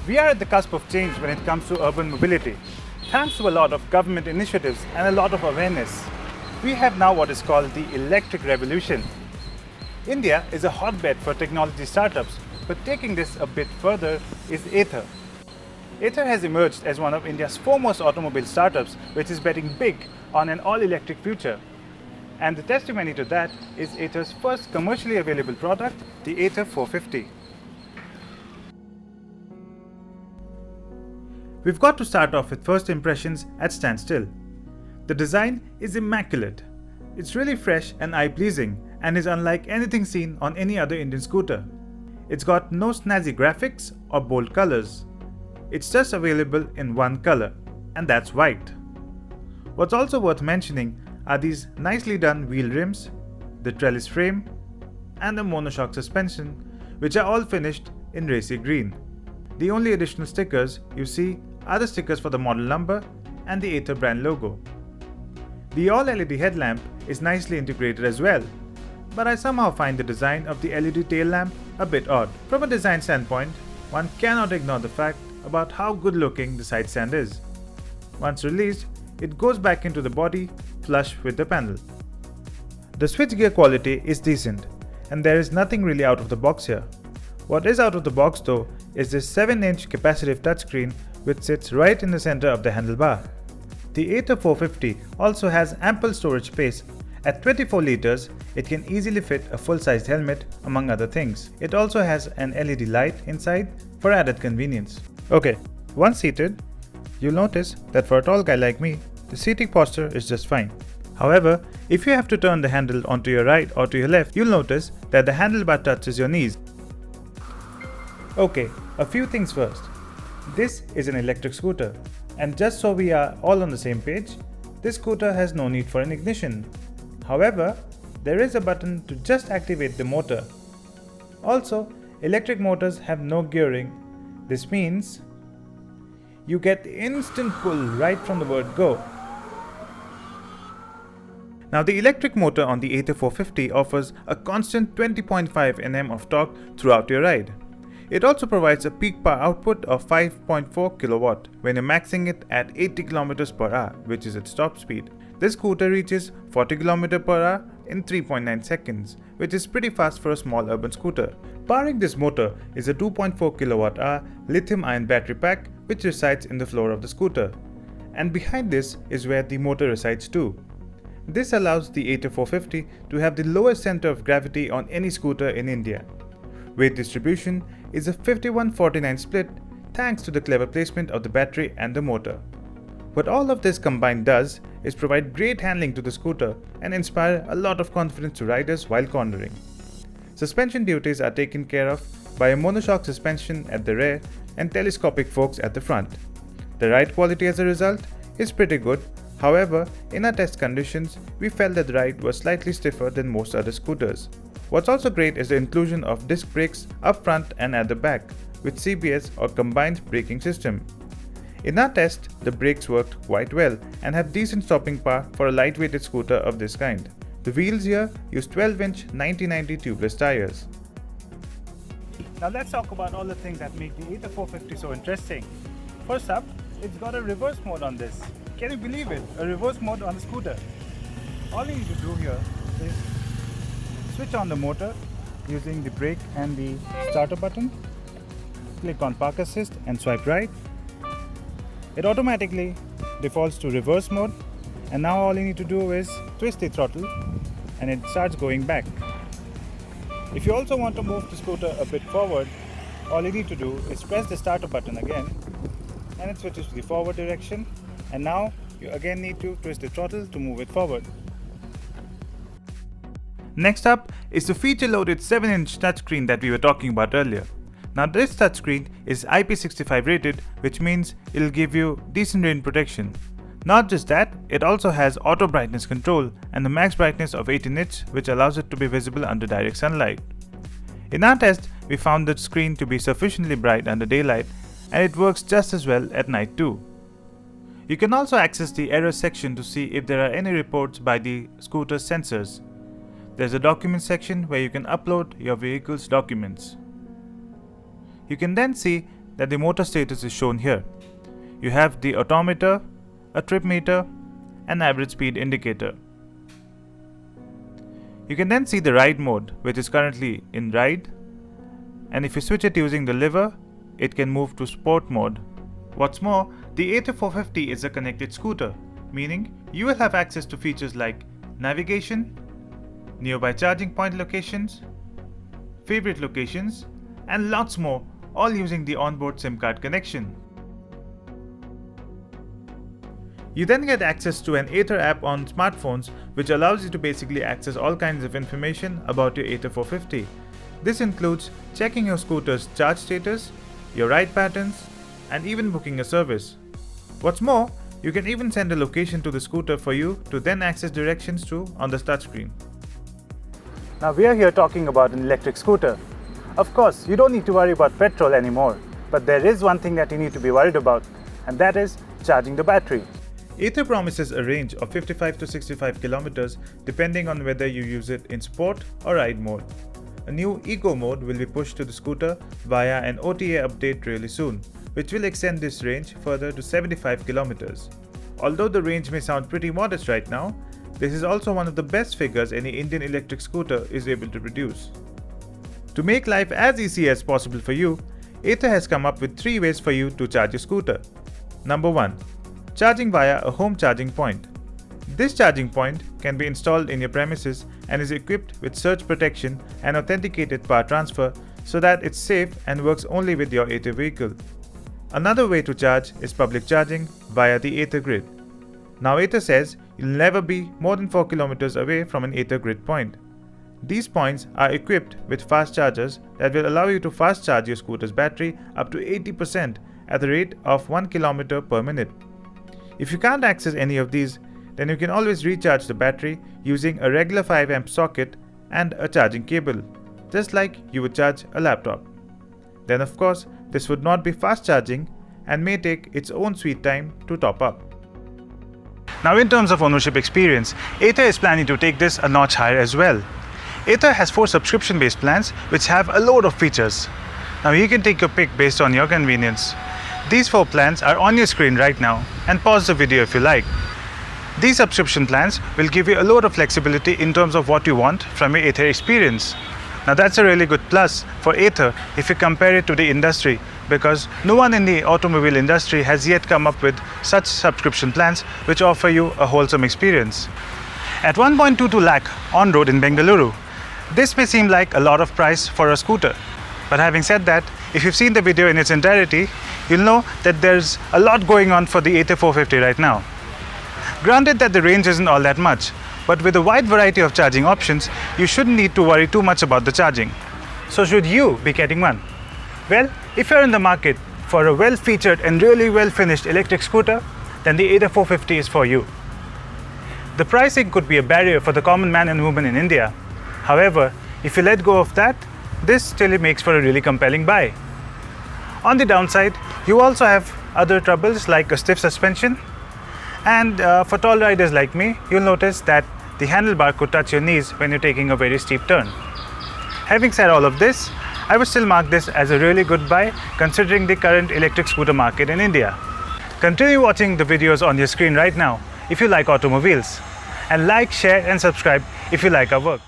We are at the cusp of change when it comes to urban mobility. Thanks to a lot of government initiatives and a lot of awareness, we have now what is called the electric revolution. India is a hotbed for technology startups, but taking this a bit further is Ather. Ather has emerged as one of India's foremost automobile startups, which is betting big on an all-electric future. And the testimony to that is Ather's first commercially available product, the Ather 450. We've got to start off with first impressions at standstill. The design is immaculate. It's really fresh and eye-pleasing and is unlike anything seen on any other Indian scooter. It's got no snazzy graphics or bold colors. It's just available in one color, and that's white. What's also worth mentioning are these nicely done wheel rims, the trellis frame, and the monoshock suspension, which are all finished in racy green. The only additional stickers you see are the stickers for the model number and the Ather brand logo. The all-LED headlamp is nicely integrated as well, but I somehow find the design of the LED tail lamp a bit odd. From a design standpoint, one cannot ignore the fact about how good looking the side stand is. Once released, it goes back into the body flush with the panel. The switchgear quality is decent, and there is nothing really out of the box here. What is out of the box though is this 7-inch capacitive touchscreen which sits right in the center of the handlebar. The Ather 450 also has ample storage space. At 24 liters, it can easily fit a full-sized helmet among other things. It also has an LED light inside for added convenience. Okay, once seated, you'll notice that for a tall guy like me, the seating posture is just fine. However, if you have to turn the handle onto your right or to your left, you'll notice that the handlebar touches your knees. Okay, a few things first. This is an electric scooter, and just so we are all on the same page, this scooter has no need for an ignition. However, there is a button to just activate the motor. Also, electric motors have no gearing. This means you get instant pull right from the word go. Now, the electric motor on the Ather 450 offers a constant 20.5 Nm of torque throughout your ride. It also provides a peak power output of 5.4 kW when you're maxing it at 80 km per hour, which is its top speed. This scooter reaches 40 km per hour in 3.9 seconds, which is pretty fast for a small urban scooter. Powering this motor is a 2.4 kWh lithium-ion battery pack which resides in the floor of the scooter. And behind this is where the motor resides too. This allows the Ather 450 to have the lowest center of gravity on any scooter in India. Weight distribution is a 51-49 split thanks to the clever placement of the battery and the motor. What all of this combined does is provide great handling to the scooter and inspire a lot of confidence to riders while cornering. Suspension duties are taken care of by a monoshock suspension at the rear and telescopic forks at the front. The ride quality as a result is pretty good. However, in our test conditions, we felt that the ride was slightly stiffer than most other scooters. What's also great is the inclusion of disc brakes up front and at the back with CBS or combined braking system. In our test, the brakes worked quite well and have decent stopping power for a lightweighted scooter of this kind. The wheels here use 12-inch 90/90 tubeless tires. Now let's talk about all the things that make the Ather 450 so interesting. First up, it's got a reverse mode on this. Can you believe it? A reverse mode on a scooter. All you need to do here is switch on the motor using the brake and the starter button. Click on Park Assist and swipe right. It automatically defaults to reverse mode, and now all you need to do is twist the throttle and it starts going back. If you also want to move the scooter a bit forward, all you need to do is press the starter button again and it switches to the forward direction, and now you again need to twist the throttle to move it forward. Next up is the feature-loaded 7-inch touchscreen that we were talking about earlier. Now this touchscreen is IP65 rated, which means it'll give you decent rain protection. Not just that, it also has auto brightness control and the max brightness of 18 nits, which allows it to be visible under direct sunlight. In our test, we found the screen to be sufficiently bright under daylight, and it works just as well at night too. You can also access the errors section to see if there are any reports by the scooter's sensors. There's a document section where you can upload your vehicle's documents. You can then see that the motor status is shown here. You have the odometer, a trip meter, and average speed indicator. You can then see the ride mode, which is currently in ride, and if you switch it using the lever, it can move to sport mode. What's more, the Ather 450 is a connected scooter, meaning you will have access to features like navigation, nearby charging point locations, favorite locations, and lots more, all using the onboard SIM card connection. You then get access to an Ather app on smartphones, which allows you to basically access all kinds of information about your Ather 450. This includes checking your scooter's charge status, your ride patterns, and even booking a service. What's more, you can even send a location to the scooter for you to then access directions to on the touchscreen. Now we are here talking about an electric scooter. Of course, you don't need to worry about petrol anymore, but there is one thing that you need to be worried about, and that is charging the battery. Ather promises a range of 55 to 65 kilometers depending on whether you use it in sport or ride mode. A new eco mode will be pushed to the scooter via an OTA update really soon, which will extend this range further to 75 kilometers. Although the range may sound pretty modest right now, this is also one of the best figures any Indian electric scooter is able to produce. To make life as easy as possible for you, Ather has come up with 3 ways for you to charge your scooter. Number 1. Charging via a home charging point. This charging point can be installed in your premises and is equipped with surge protection and authenticated power transfer so that it's safe and works only with your Ather vehicle. Another way to charge is public charging via the Ather grid. Now Ather says you'll never be more than 4 kilometers away from an Ather grid point. These points are equipped with fast chargers that will allow you to fast charge your scooter's battery up to 80% at the rate of 1 kilometer per minute. If you can't access any of these, then you can always recharge the battery using a regular 5 amp socket and a charging cable, just like you would charge a laptop. Then of course, this would not be fast charging and may take its own sweet time to top up. Now in terms of ownership experience, Ather is planning to take this a notch higher as well. Ather has 4 subscription-based plans which have a load of features. Now you can take your pick based on your convenience. These 4 plans are on your screen right now, and pause the video if you like. These subscription plans will give you a lot of flexibility in terms of what you want from your Ather experience. Now that's a really good plus for Ather if you compare it to the industry, because no one in the automobile industry has yet come up with such subscription plans which offer you a wholesome experience. At 1.22 lakh on road in Bengaluru, this may seem like a lot of price for a scooter. But having said that, if you've seen the video in its entirety, you'll know that there's a lot going on for the Ather 450 right now. Granted that the range isn't all that much, but with a wide variety of charging options, you shouldn't need to worry too much about the charging. So should you be getting one? Well, if you're in the market for a well-featured and really well-finished electric scooter, then the Ather 450 is for you. The pricing could be a barrier for the common man and woman in India. However, if you let go of that, this still makes for a really compelling buy. On the downside, you also have other troubles like a stiff suspension, and for tall riders like me, you'll notice that the handlebar could touch your knees when you're taking a very steep turn. Having said all of this, I would still mark this as a really good buy considering the current electric scooter market in India. Continue watching the videos on your screen right now if you like automobiles, and like, share and subscribe if you like our work.